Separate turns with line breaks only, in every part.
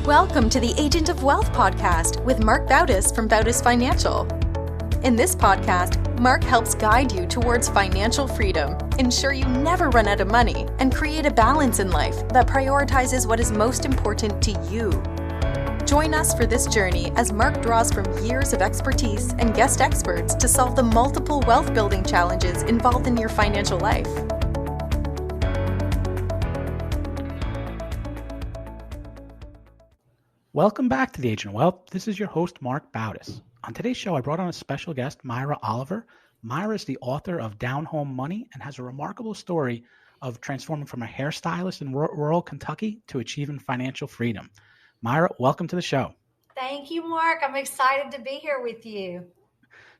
Welcome to the Agent of Wealth podcast with Marc Bautis from Bautis Financial. In this podcast, Marc helps guide you towards financial freedom, ensure you never run out of money, and create a balance in life that prioritizes what is most important to you. Join us for this journey as Marc draws from years of expertise and guest experts to solve the multiple wealth building challenges involved in your financial life.
Welcome back to the Agent of Wealth. This is your host, Marc Bautis. On today's show, I brought on a special guest, Myra Oliver. Myra is the author of Down Home Money and has a remarkable story of transforming from a hairstylist in rural Kentucky to achieving financial freedom. Myra, welcome to the show.
Thank you, Marc. I'm excited to be here with you.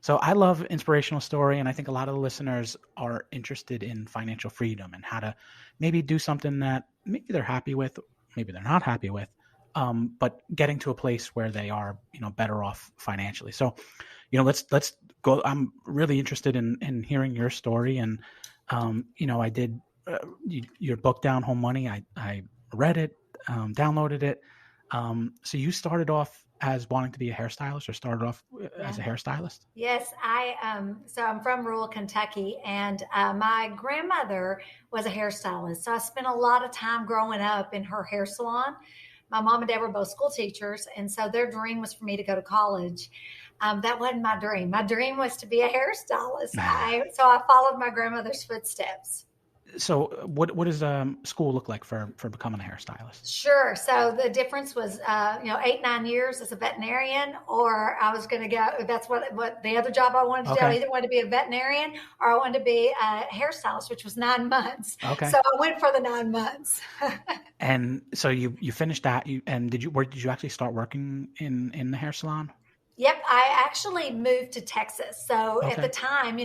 So I love inspirational story, and I think a lot of the listeners are interested in financial freedom and how to maybe do something that maybe they're happy with, maybe they're not happy with. But getting to a place where they are, better off financially. So, let's go. I'm really interested in hearing your story. And, I did your book, Down Home Money. I read it, downloaded it. So you started off as wanting to be a hairstylist, or started off as a hairstylist?
Yes, so I'm from rural Kentucky, and my grandmother was a hairstylist. So I spent a lot of time growing up in her hair salon. My mom and dad were both school teachers, and so their dream was for me to go to college. That wasn't my dream. My dream was to be a hairstylist. So I followed my grandmother's footsteps.
So what does school look like for becoming a hairstylist?
Sure. So the difference was, 8-9 years as a veterinarian, or I was going to go, that's what the other job I wanted to do. I either wanted to be a veterinarian or I wanted to be a hairstylist, which was 9 months. Okay. So I went for the 9 months.
And so you finished that. Did you actually start working in the hair salon?
Yep, I actually moved to Texas. So at the time,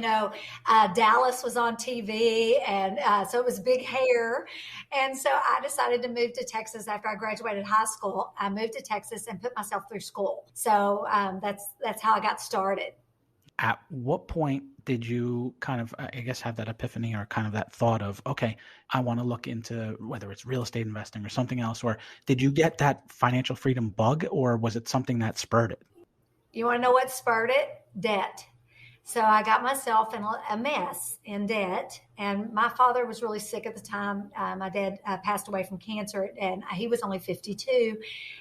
Dallas was on TV, and so it was big hair. And so I decided to move to Texas after I graduated high school. I moved to Texas and put myself through school. So that's how I got started.
At what point did you kind of, I guess, have that epiphany or kind of that thought of, okay, I want to look into whether it's real estate investing or something else? Or did you get that financial freedom bug, or was it something that spurred it?
You want to know what spurred it? Debt. So I got myself in a mess in debt, and my father was really sick at the time. My dad passed away from cancer, and he was only 52,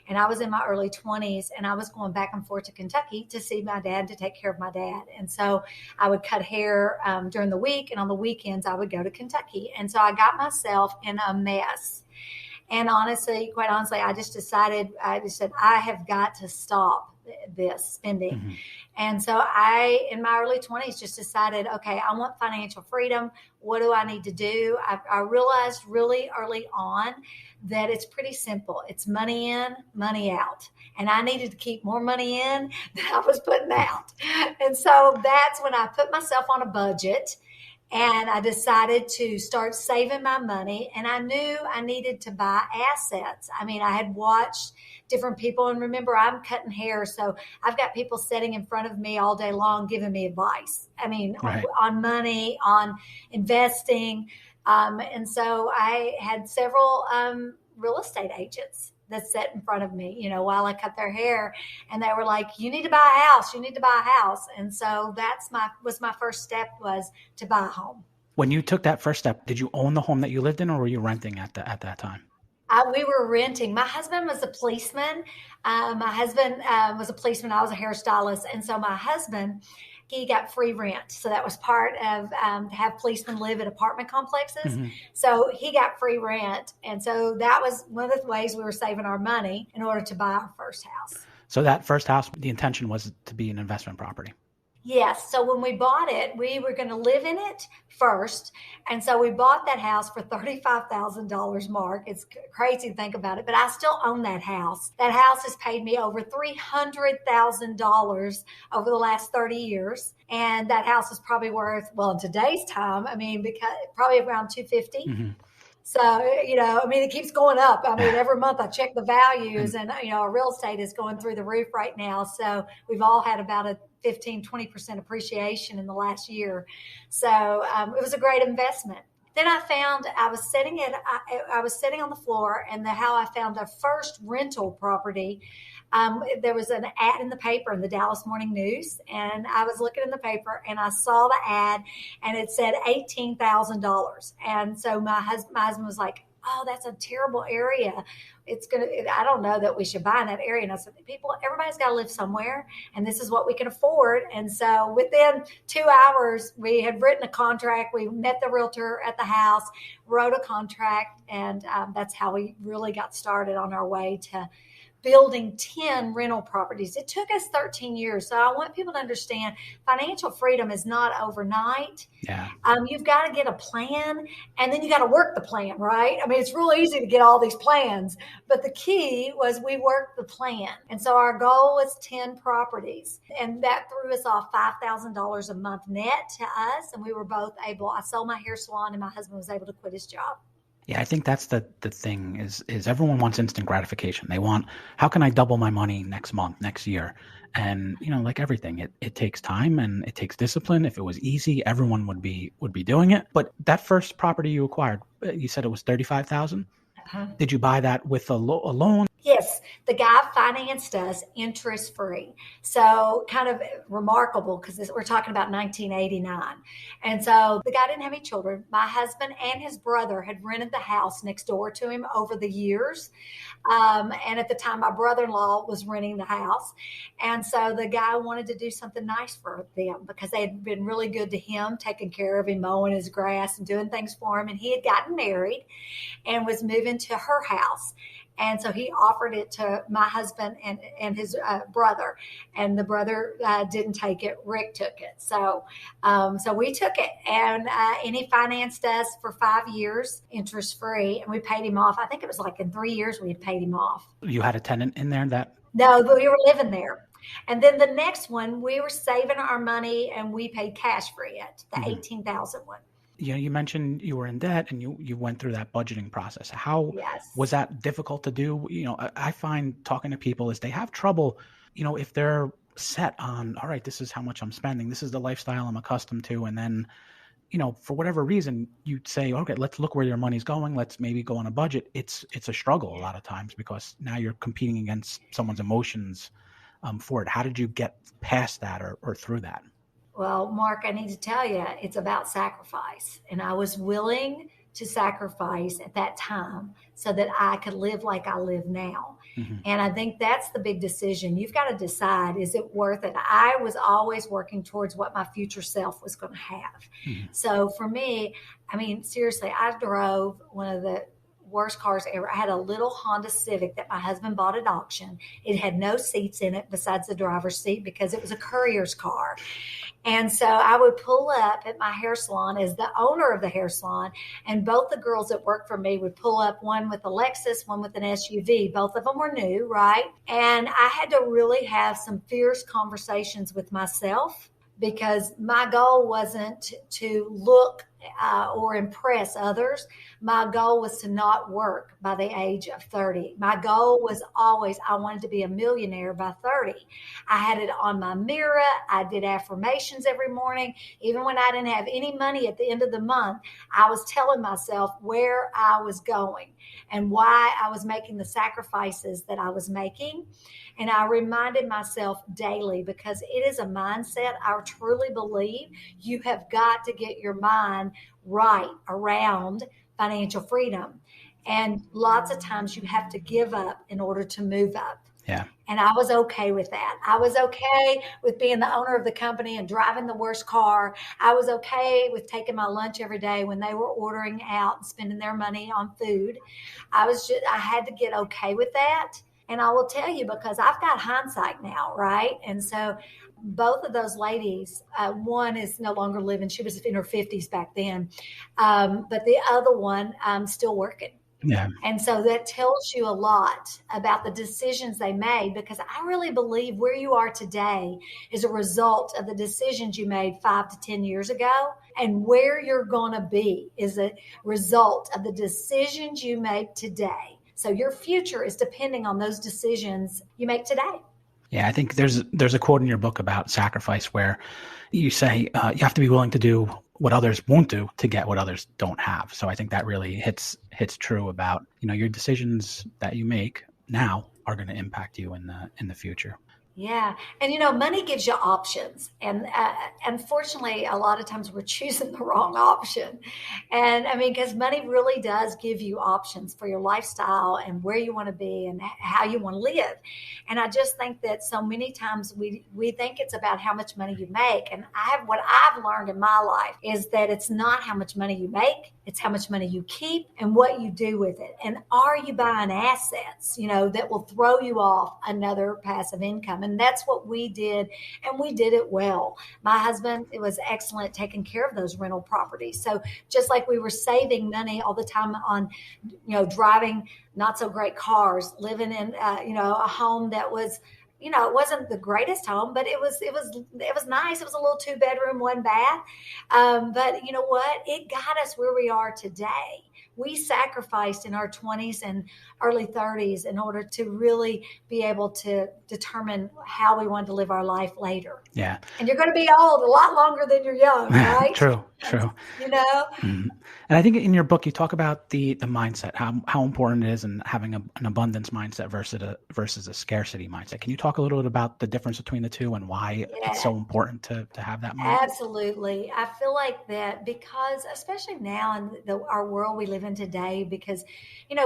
and I was in my early 20s, and I was going back and forth to Kentucky to see my dad, to take care of my dad. And so I would cut hair during the week, and on the weekends I would go to Kentucky. And so I got myself in a mess. And quite honestly, I just said, I have got to stop this spending. Mm-hmm. And so I, in my early 20s, just decided, okay, I want financial freedom. What do I need to do? I realized really early on that it's pretty simple. It's money in, money out. And I needed to keep more money in than I was putting out. And so that's when I put myself on a budget. And I decided to start saving my money, and I knew I needed to buy assets. I mean, I had watched different people, and remember, I'm cutting hair, so I've got people sitting in front of me all day long giving me advice. I mean, on money, on investing. And so I had several real estate agents that sat in front of me, while I cut their hair, and they were like, you need to buy a house, you need to buy a house. And so was my first step, was to buy a home.
When you took that first step, did you own the home that you lived in, or were you renting at that time?
We were renting. My husband was a policeman. I was a hairstylist. And so my husband, he got free rent. So that was part of to have policemen live in apartment complexes. Mm-hmm. So he got free rent. And so that was one of the ways we were saving our money in order to buy our first house.
So that first house, the intention was to be an investment property.
Yes. So when we bought it, we were going to live in it first. And so we bought that house for $35,000, Marc. It's crazy to think about it, but I still own that house. That house has paid me over $300,000 over the last 30 years. And that house is probably worth, in today's time, because probably around $250,000. Mm-hmm. So, it keeps going up. Every month I check the values, and, our real estate is going through the roof right now. So we've all had about a 15-20% appreciation in the last year. So it was a great investment. Then I was sitting on the floor, and how I found the first rental property. There was an ad in the paper in the Dallas Morning News, and I was looking in the paper and I saw the ad, and it said $18,000. And so my husband was like, "Oh, that's a terrible area. I don't know that we should buy in that area." And I said, everybody's got to live somewhere, and this is what we can afford. And so within 2 hours, we had written a contract. We met the realtor at the house, wrote a contract, and that's how we really got started on our way to building 10 rental properties. It took us 13 years. So I want people to understand financial freedom is not overnight.
Yeah.
You've got to get a plan, and then you got to work the plan, right? I mean, it's real easy to get all these plans, but the key was we worked the plan. And so our goal was 10 properties, and that threw us off $5,000 a month net to us. And we were both able, I sold my hair salon, and my husband was able to quit his job.
Yeah, I think that's the thing is everyone wants instant gratification. They want, how can I double my money next month, next year? And, like everything, it takes time and it takes discipline. If it was easy, everyone would be doing it. But that first property you acquired, you said it was $35,000. Did you buy that with a loan?
Yes, the guy financed us interest-free. So kind of remarkable, because we're talking about 1989. And so the guy didn't have any children. My husband and his brother had rented the house next door to him over the years. And at the time, my brother-in-law was renting the house. And so the guy wanted to do something nice for them because they had been really good to him, taking care of him, mowing his grass and doing things for him. And he had gotten married and was moving to her house. And so he offered it to my husband and his brother, and the brother didn't take it. Rick took it. So we took it, and he financed us for 5 years, interest free, and we paid him off. I think it was like in 3 years we had paid him off.
You had a tenant in there
No, but we were living there. And then the next one, we were saving our money, and we paid cash for it, the $18,000 one.
You mentioned you were in debt and you went through that budgeting process. How was that difficult to do? I find talking to people is they have trouble, if they're set on, all right, this is how much I'm spending. This is the lifestyle I'm accustomed to. And then, for whatever reason, you'd say, okay, let's look where your money's going. Let's maybe go on a budget. It's a struggle a lot of times because now you're competing against someone's emotions for it. How did you get past that or through that?
Well, Mark, I need to tell you, it's about sacrifice. And I was willing to sacrifice at that time so that I could live like I live now. And I think that's the big decision. You've got to decide, is it worth it? I was always working towards what my future self was going to have. So for me, I mean, seriously, I drove one of the worst cars ever. I had a little Honda Civic that my husband bought at auction. It had no seats in it besides the driver's seat because it was a courier's car. And so I would pull up at my hair salon as the owner of the hair salon, and both the girls that worked for me would pull up, one with a Lexus, one with an SUV. Both of them were new, right? And I had to really have some fierce conversations with myself because my goal wasn't to look or impress others. My goal was to not work by the age of 30. My goal was always, I wanted to be a millionaire by 30. I had it on my mirror. I did affirmations every morning. Even when I didn't have any money at the end of the month, I was telling myself where I was going and why I was making the sacrifices that I was making. And I reminded myself daily, because it is a mindset. I truly believe you have got to get your mind right around financial freedom. And lots of times you have to give up in order to move up.
Yeah.
And I was okay with that. I was okay with being the owner of the company and driving the worst car. I was okay with taking my lunch every day when they were ordering out and spending their money on food. I had to get okay with that. And I will tell you, because I've got hindsight now, right? And so both of those ladies, one is no longer living. She was in her 50s back then. But the other one, still working.
Yeah.
And so that tells you a lot about the decisions they made, because I really believe where you are today is a result of the decisions you made 5 to 10 years ago. And where you're going to be is a result of the decisions you make today. So your future is depending on those decisions you make today.
Yeah, I think there's a quote in your book about sacrifice where you say you have to be willing to do what others won't do to get what others don't have. So I think that really hits true about, your decisions that you make now are going to impact you in the future.
Yeah. And, money gives you options. And unfortunately, a lot of times we're choosing the wrong option. And because money really does give you options for your lifestyle and where you want to be and how you want to live. And I just think that so many times we think it's about how much money you make. And what I've learned in my life is that it's not how much money you make, it's how much money you keep and what you do with it. And are you buying assets, that will throw you off another passive income? And that's what we did. And we did it well. My husband, it was excellent taking care of those rental properties. So just like we were saving money all the time on, driving not so great cars, living in, a home that was, it wasn't the greatest home, but it was nice. It was a little 2-bedroom, 1 bath. But you know what? It got us where we are today. We sacrificed in our 20s and early 30s in order to really be able to determine how we wanted to live our life later.
Yeah.
And you're going to be old a lot longer than you're young, right?
True.
Mm-hmm.
And I think in your book, you talk about the mindset, how important it is in having an abundance mindset versus a scarcity mindset. Can you talk a little bit about the difference between the two and why it's so important to have that mindset?
Absolutely. I feel like that because, especially now in our world we live in today, because,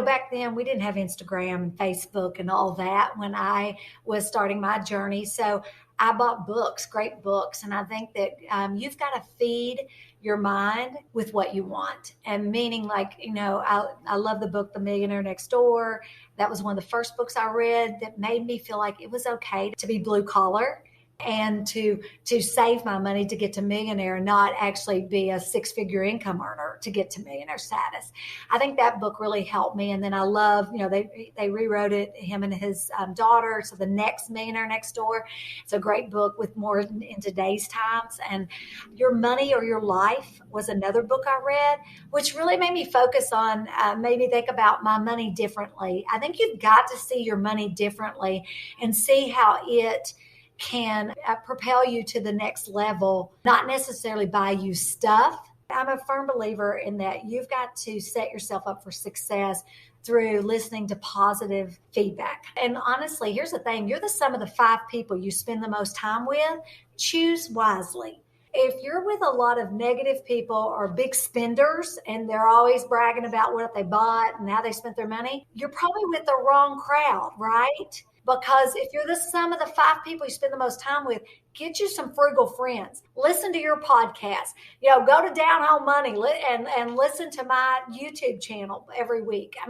back then we didn't have Instagram and Facebook and all that when I was starting my journey. So I bought books, great books. And I think that you've got to feed your mind with what you want. And meaning I love the book, The Millionaire Next Door. That was one of the first books I read that made me feel like it was okay to be blue collar and to save my money to get to millionaire and not actually be a 6-figure income earner to get to millionaire status. I think that book really helped me. And then I love, they rewrote it, him and his daughter. So The Next Millionaire Next Door. It's a great book with more in today's times. And Your Money or Your Life was another book I read, which really made me focus on, made me think about my money differently. I think you've got to see your money differently and see how it can propel you to the next level, not necessarily buy you stuff. I'm a firm believer in that you've got to set yourself up for success through listening to positive feedback. And honestly, here's the thing. You're the sum of the 5 people you spend the most time with. Choose wisely. If you're with a lot of negative people or big spenders and they're always bragging about what they bought and how they spent their money, you're probably with the wrong crowd, right? Because if you're the sum of the 5 people you spend the most time with, get you some frugal friends. Listen to your podcast. Go to Down Home Money and listen to my YouTube channel every week. I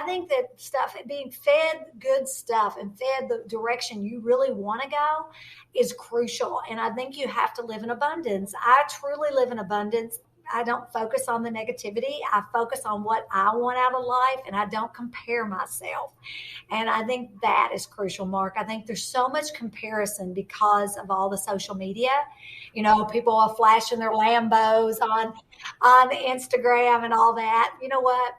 think that being fed good stuff and fed the direction you really want to go is crucial. And I think you have to live in abundance. I truly live in abundance. I don't focus on the negativity. I focus on what I want out of life, and I don't compare myself. And I think that is crucial, Mark. I think there's so much comparison because of all the social media. People are flashing their Lambos on Instagram and all that. You know what?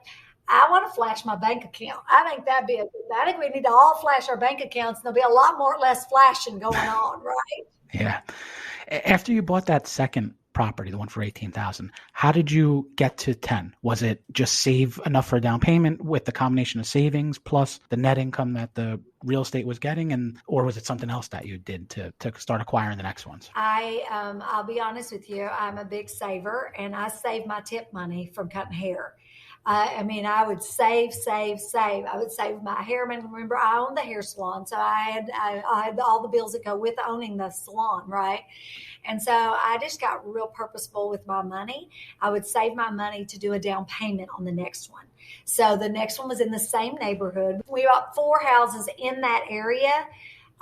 I want to flash my bank account. I think I think we need to all flash our bank accounts. There'll be a lot less flashing going on, right?
Yeah. After you bought that second property, the one for $18,000, how did you get to 10? Was it just save enough for a down payment with the combination of savings plus the net income that the real estate was getting, or was it something else that you did to start acquiring the next ones?
I'll be honest with you. I'm a big saver, and I save my tip money from cutting hair. I would save. I would save my hair. Remember, I owned the hair salon, so I had all the bills that go with owning the salon, right? And so I just got real purposeful with my money. I would save my money to do a down payment on the next one. So the next one was in the same neighborhood. We bought 4 houses in that area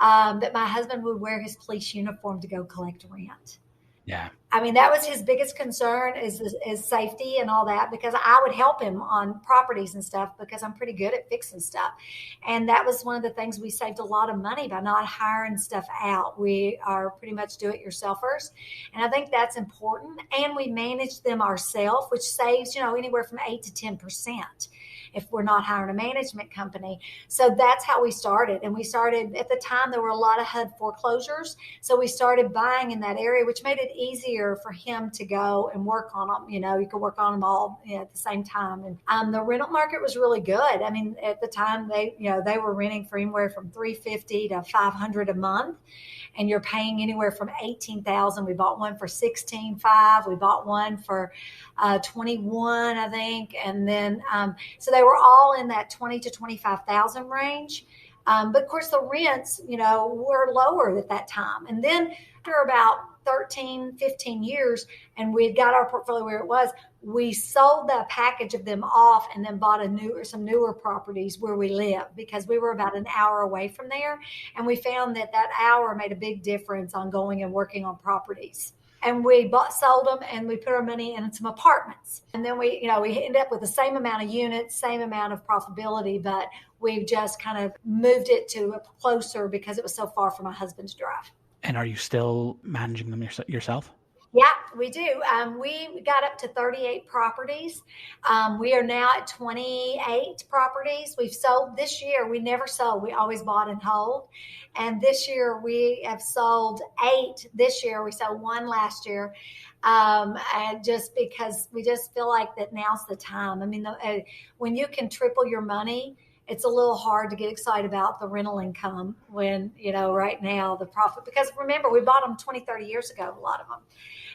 that my husband would wear his police uniform to go collect rent.
Yeah.
That was his biggest concern is safety and all that, because I would help him on properties and stuff because I'm pretty good at fixing stuff. And that was one of the things we saved a lot of money by not hiring stuff out. We are pretty much do-it-yourselfers. And I think that's important. And we manage them ourselves, which saves, anywhere from 8 to 10%. if we're not hiring a management company. So that's how we started. And we started, at the time, there were a lot of HUD foreclosures. So we started buying in that area, which made it easier for him to go and work on them. You could work on them all at the same time. And the rental market was really good. I mean, at the time, they were renting for anywhere from $350 to $500 a month. And you're paying anywhere from $18,000. We bought one for $16,500. We bought one for $21,000, I think. And then, so they were all in that $20,000 to $25,000 range. But of course, the rents, were lower at that time. And then after about 13, 15 years, and we had got our portfolio where it was, we sold the package of them off and then bought some newer properties where we live, because we were about an hour away from there. And we found that hour made a big difference on going and working on properties. And we sold them, and we put our money in some apartments. And then we ended up with the same amount of units, same amount of profitability, but we've just kind of moved it to closer because it was so far for my husband to drive.
And are you still managing them yourself?
Yeah, we do. We got up to 38 properties. We are now at 28 properties. We've sold this year. We never sold. We always bought and hold. And this year we have sold 8 this year. We sold 1 last year. And just because we just feel like that now's the time. I mean, when you can triple your money, it's a little hard to get excited about the rental income when, right now the profit, because remember, we bought them 20, 30 years ago, a lot of them.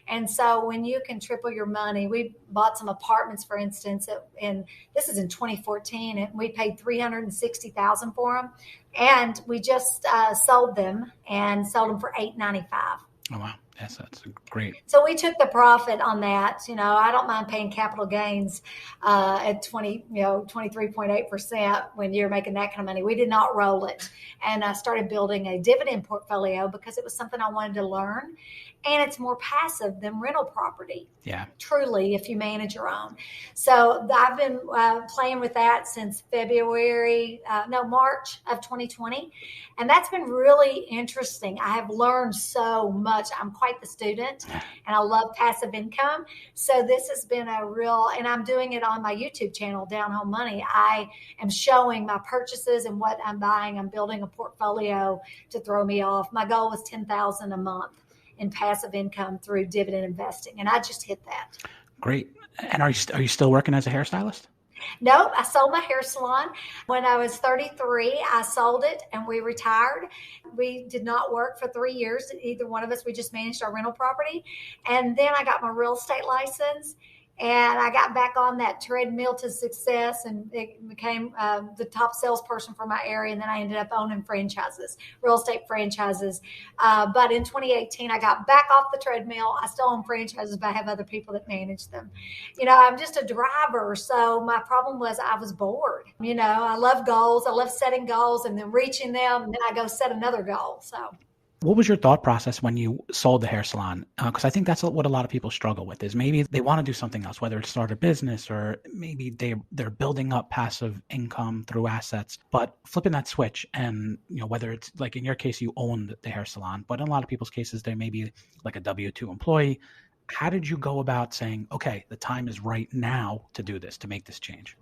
And so when you can triple your money, we bought some apartments, for instance, this is in 2014, and we paid $360,000 for them. And we just sold them for $895.
Oh, wow. Yes, that's great.
So we took the profit on that. I don't mind paying capital gains at 23.8% when you're making that kind of money. We did not roll it. And I started building a dividend portfolio because it was something I wanted to learn. And it's more passive than rental property. Yeah. Truly, if you manage your own. So I've been playing with that since March of 2020. And that's been really interesting. I have learned so much. I'm quite the student, and I love passive income. So this has been and I'm doing it on my YouTube channel, Down Home Money. I am showing my purchases and what I'm buying. I'm building a portfolio to throw me off. My goal was $10,000 a month in passive income through dividend investing. And I just hit that.
Great. And are you still working as a hairstylist?
No, I sold my hair salon. When I was 33, I sold it and we retired. We did not work for 3 years, either one of us. We just managed our rental property. And then I got my real estate license. And I got back on that treadmill to success and became the top salesperson for my area. And then I ended up owning franchises, real estate franchises. But in 2018, I got back off the treadmill. I still own franchises, but I have other people that manage them. I'm just a driver. So my problem was I was bored. I love goals. I love setting goals and then reaching them. And then I go set another goal. So.
What was your thought process when you sold the hair salon? Because I think that's what a lot of people struggle with, is maybe they want to do something else, whether it's start a business or maybe they're building up passive income through assets, but flipping that switch and, whether it's like in your case, you owned the hair salon, but in a lot of people's cases, they may be like a W-2 employee. How did you go about saying, okay, the time is right now to do this, to make this change?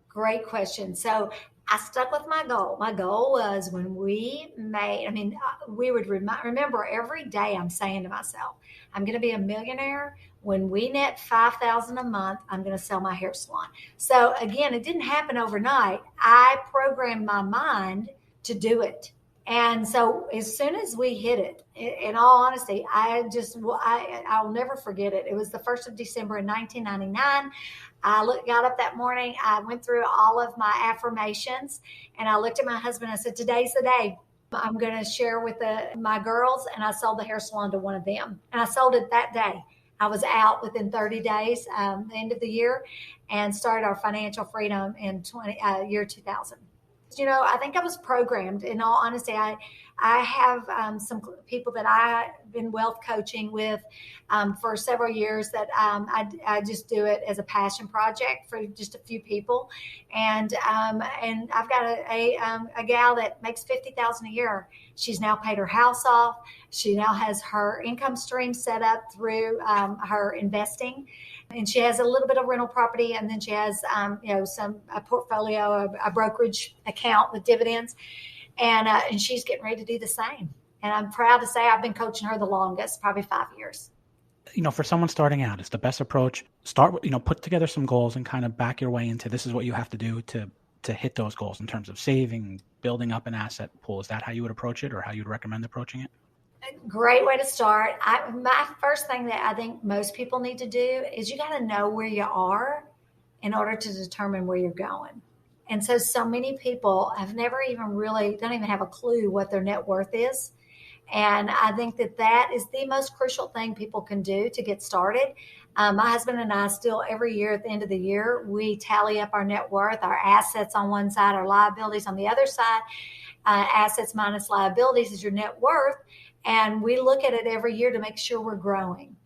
Great question. So I stuck with my goal. My goal was when we would remember every day I'm saying to myself, I'm going to be a millionaire. When we net $5,000 a month, I'm going to sell my hair salon. So again, it didn't happen overnight. I programmed my mind to do it. And so as soon as we hit it, in all honesty, I'll never forget it. It was the 1st of December in 1999. I got up that morning. I went through all of my affirmations, and I looked at my husband. I said, today's the day. I'm going to share with my girls, and I sold the hair salon to one of them. And I sold it that day. I was out within 30 days, the end of the year, and started our financial freedom in year 2000. I think I was programmed. In all honesty, I have some people that I've been wealth coaching with for several years that I just do it as a passion project for just a few people. And I've got a gal that makes $50,000 a year. She's now paid her house off. She now has her income stream set up through her investing. And she has a little bit of rental property, and then she has, a portfolio, a brokerage account with dividends. And she's getting ready to do the same. And I'm proud to say I've been coaching her the longest, probably 5 years.
For someone starting out, it's the best approach. Start, put together some goals and kind of back your way into this is what you have to do to hit those goals in terms of saving, building up an asset pool. Is that how you would approach it, or how you'd recommend approaching it?
Great way to start. My first thing that I think most people need to do is you got to know where you are in order to determine where you're going. And so many people have never even don't even have a clue what their net worth is. And I think that is the most crucial thing people can do to get started. My husband and I still, every year at the end of the year, we tally up our net worth, our assets on one side, our liabilities on the other side. Assets minus liabilities is your net worth. And we look at it every year to make sure we're growing.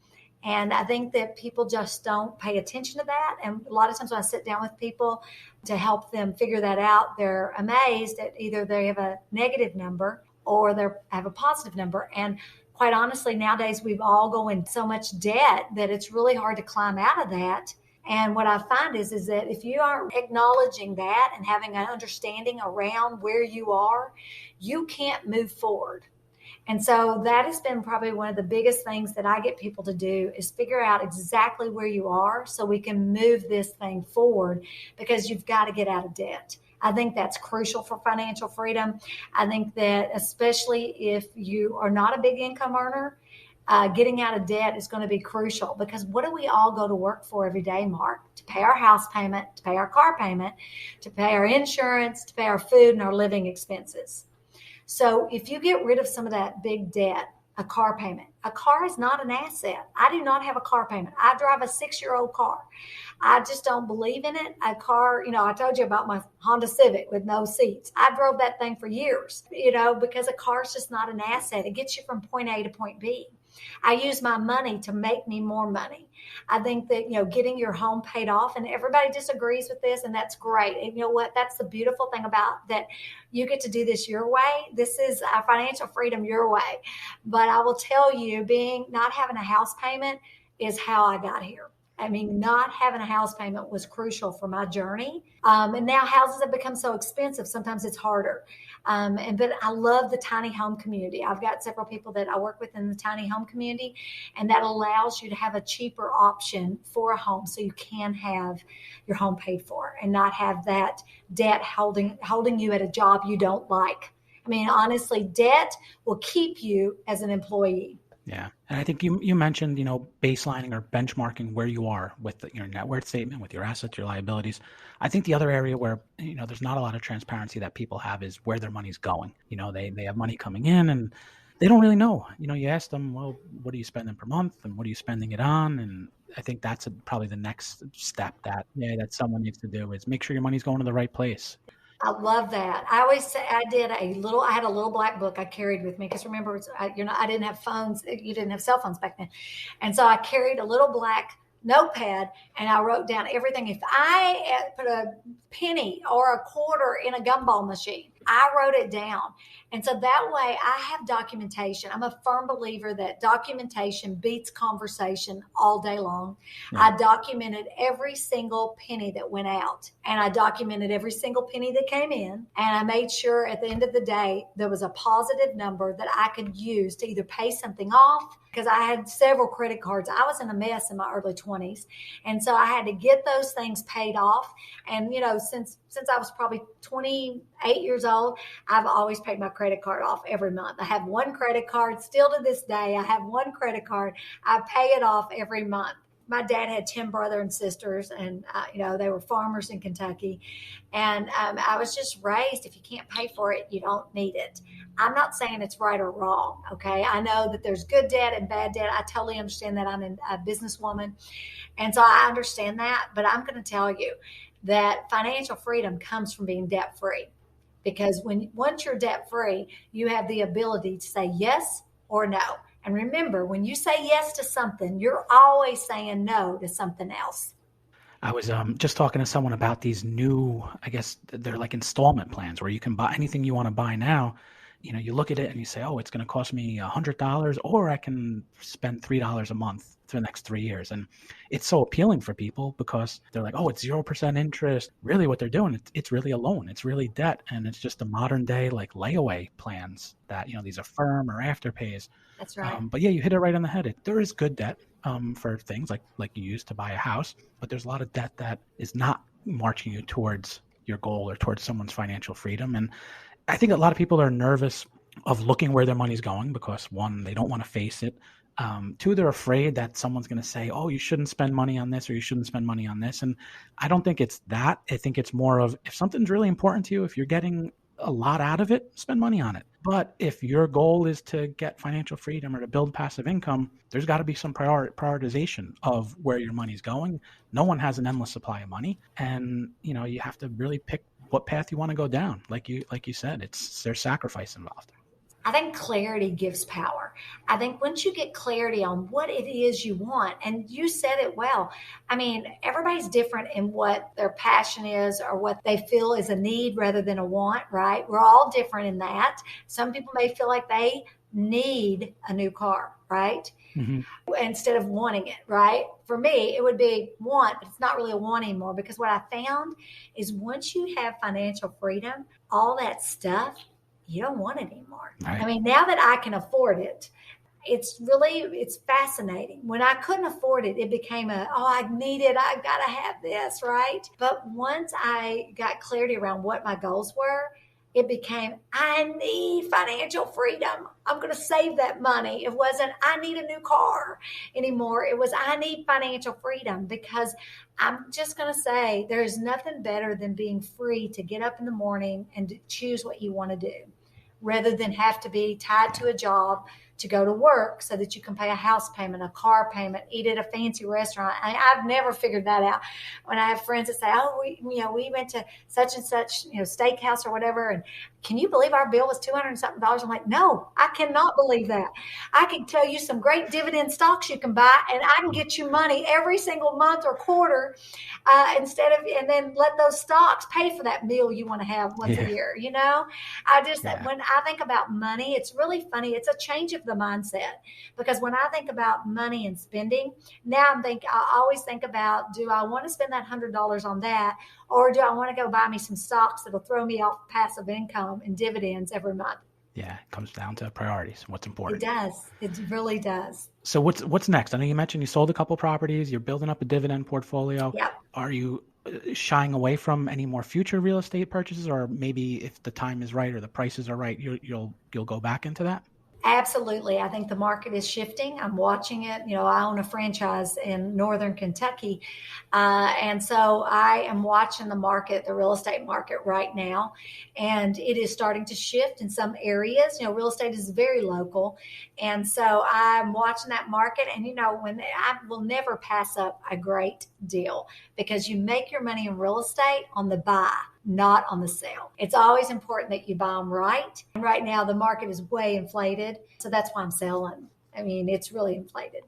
And I think that people just don't pay attention to that. And a lot of times when I sit down with people to help them figure that out, they're amazed at either they have a negative number or they have a positive number. And quite honestly, nowadays we've all go in so much debt that it's really hard to climb out of that. And what I find is that if you aren't acknowledging that and having an understanding around where you are, you can't move forward. And so that has been probably one of the biggest things that I get people to do is figure out exactly where you are so we can move this thing forward, because you've got to get out of debt. I think that's crucial for financial freedom. I think that especially if you are not a big income earner, getting out of debt is going to be crucial, because what do we all go to work for every day, Mark? To pay our house payment, to pay our car payment, to pay our insurance, to pay our food and our living expenses. So if you get rid of some of that big debt, a car payment, a car is not an asset. I do not have a car payment. I drive a 6-year-old car. I just don't believe in it. A car, I told you about my Honda Civic with no seats. I drove that thing for years, because a car is just not an asset. It gets you from point A to point B. I use my money to make me more money. I think that, getting your home paid off, and everybody disagrees with this, and that's great. And you know what? That's the beautiful thing about that. You get to do this your way. This is financial freedom your way. But I will tell you, not having a house payment is how I got here. I mean, not having a house payment was crucial for my journey. And now houses have become so expensive. Sometimes it's harder. But I love the tiny home community. I've got several people that I work with in the tiny home community, and that allows you to have a cheaper option for a home so you can have your home paid for and not have that debt holding you at a job you don't like. I mean, honestly, debt will keep you as an employee.
Yeah. And I think you mentioned, baselining or benchmarking where you are with your net worth statement, with your assets, your liabilities. I think the other area where, there's not a lot of transparency that people have is where their money's going. They have money coming in and they don't really know. You ask them, well, what are you spending per month and what are you spending it on? And I think that's probably the next step that someone needs to do is make sure your money's going to the right place.
I love that. I always say I had a little black book I carried with me, because remember, I didn't have phones. You didn't have cell phones back then. And so I carried a little black notepad and I wrote down everything. If I put a penny or a quarter in a gumball machine, I wrote it down. And so that way I have documentation. I'm a firm believer that documentation beats conversation all day long. Yeah. I documented every single penny that went out, and I documented every single penny that came in. And I made sure at the end of the day, there was a positive number that I could use to either pay something off, because I had several credit cards. I was in a mess in my early 20s. And so I had to get those things paid off. And, since I was probably 28 years old, I've always paid my credit card off every month. I have one credit card still to this day. I have one credit card. I pay it off every month. My dad had 10 brothers and sisters, and, they were farmers in Kentucky. And I was just raised, if you can't pay for it, you don't need it. I'm not saying it's right or wrong, okay? I know that there's good debt and bad debt. I totally understand that. I'm a businesswoman, and so I understand that. But I'm going to tell you that financial freedom comes from being debt-free, because once you're debt-free, you have the ability to say yes or no. And remember, when you say yes to something, you're always saying no to something else.
I was just talking to someone about these new, I guess they're like installment plans where you can buy anything you want to buy now. you look at it and you say, oh, it's going to cost me $100, or I can spend $3 a month for the next 3 years. And it's so appealing for people because they're like, oh, it's 0% interest. Really what they're doing, it's really a loan. It's really debt. And it's just a modern day like layaway plans that, these Affirm or Afterpays.
That's right.
But yeah, you hit it right on the head. There is good debt for things like you use to buy a house, but there's a lot of debt that is not marching you towards your goal or towards someone's financial freedom. And I think a lot of people are nervous of looking where their money's going because, one, they don't want to face it. Two, they're afraid that someone's going to say, oh, you shouldn't spend money on this or you shouldn't spend money on this. And I don't think it's that. I think it's more of, if something's really important to you, if you're getting a lot out of it, spend money on it. But if your goal is to get financial freedom or to build passive income, there's got to be some prioritization of where your money's going. No one has an endless supply of money. And, you have to really pick what path you want to go down. Like you said, there's sacrifice involved.
I think clarity gives power. I think once you get clarity on what it is you want, and you said it well, I mean, everybody's different in what their passion is or what they feel is a need rather than a want, right? We're all different in that. Some people may feel like they need a new car, right? Mm-hmm. Instead of wanting it, right? For me, it would be want, but it's not really a want anymore, because what I found is once you have financial freedom, all that stuff, you don't want it anymore. Right. I mean, now that I can afford it, it's fascinating. When I couldn't afford it, it became I need it. I've got to have this, right? But once I got clarity around what my goals were, it became, I need financial freedom. I'm going to save that money. It wasn't, I need a new car anymore. It was, I need financial freedom, because I'm just going to say there's nothing better than being free to get up in the morning and choose what you want to do, rather than have to be tied to a job to go to work so that you can pay a house payment, a car payment, eat at a fancy restaurant. I've never figured that out. When I have friends that say, oh, we went to such and such, steakhouse or whatever, and can you believe our bill was $200 and something? I'm like, no, I cannot believe that. I can tell you some great dividend stocks you can buy, and I can get you money every single month or quarter, and then let those stocks pay for that meal you want to have once a year. When I think about money, it's really funny. It's a change of the mindset, because when I think about money and spending, now I always think about, do I want to spend that $100 on that, or do I want to go buy me some stocks that'll throw me off passive income and dividends every month?
Yeah, it comes down to priorities, what's important.
It does. It really does.
So what's next? I know you mentioned you sold a couple properties. You're building up a dividend portfolio.
Yep.
Are you shying away from any more future real estate purchases, or maybe if the time is right or the prices are right, you'll go back into that?
Absolutely. I think the market is shifting. I'm watching it. I own a franchise in Northern Kentucky. And so I am watching the real estate market right now. And it is starting to shift in some areas. Real estate is very local. And so I'm watching that market. And, when I will never pass up a great deal, because you make your money in real estate on the buy, not on the sale. It's always important that you buy them right. And right now the market is way inflated. So that's why I'm selling. I mean, it's really inflated.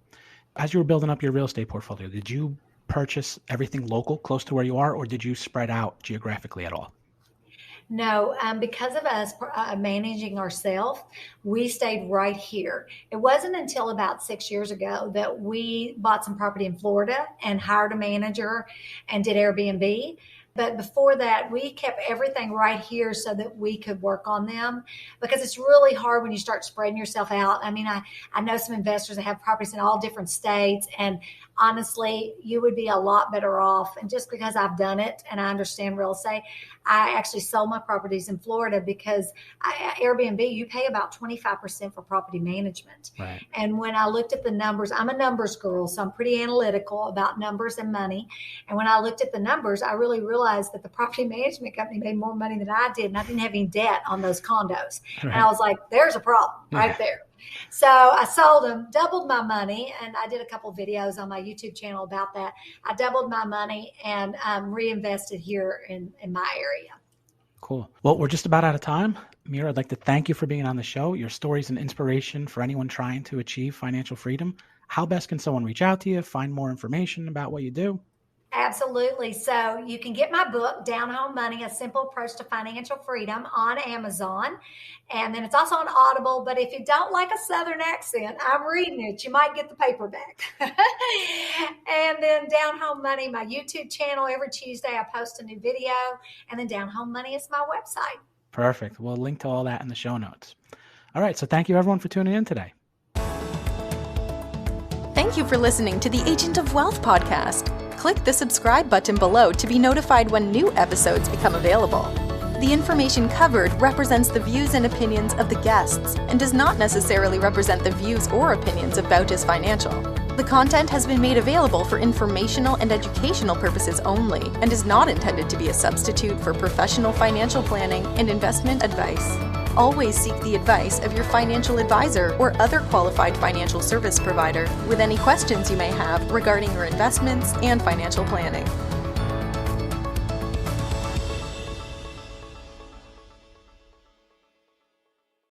As you were building up your real estate portfolio, did you purchase everything local, close to where you are, or did you spread out geographically at all?
No, because of us managing ourselves, we stayed right here. It wasn't until about 6 years ago that we bought some property in Florida and hired a manager and did Airbnb. But before that, we kept everything right here so that we could work on them, because it's really hard when you start spreading yourself out. I mean, I know some investors that have properties in all different states, and honestly, you would be a lot better off. And just because I've done it and I understand real estate, I actually sold my properties in Florida, because Airbnb, you pay about 25% for property management. Right. And when I looked at the numbers, I'm a numbers girl, so I'm pretty analytical about numbers and money. And when I looked at the numbers, I really realized that the property management company made more money than I did, and I didn't have any debt on those condos. Right. And I was like, there's a problem right there. So I sold them, doubled my money, and I did a couple of videos on my YouTube channel about that. I doubled my money and reinvested here in my area.
Cool. Well, we're just about out of time. Myra, I'd like to thank you for being on the show. Your story is an inspiration for anyone trying to achieve financial freedom. How best can someone reach out to you, find more information about what you do?
Absolutely. So you can get my book, Down Home Money, A Simple Approach to Financial Freedom, on Amazon. And then it's also on Audible. But if you don't like a Southern accent, I'm reading it. You might get the paperback. And then Down Home Money, my YouTube channel. Every Tuesday I post a new video. And then Down Home Money is my website.
Perfect. We'll link to all that in the show notes. All right. So thank you, everyone, for tuning in today.
Thank you for listening to the Agent of Wealth podcast. Click the subscribe button below to be notified when new episodes become available. The information covered represents the views and opinions of the guests and does not necessarily represent the views or opinions of Bautis Financial. The content has been made available for informational and educational purposes only and is not intended to be a substitute for professional financial planning and investment advice. Always seek the advice of your financial advisor or other qualified financial service provider with any questions you may have regarding your investments and financial planning.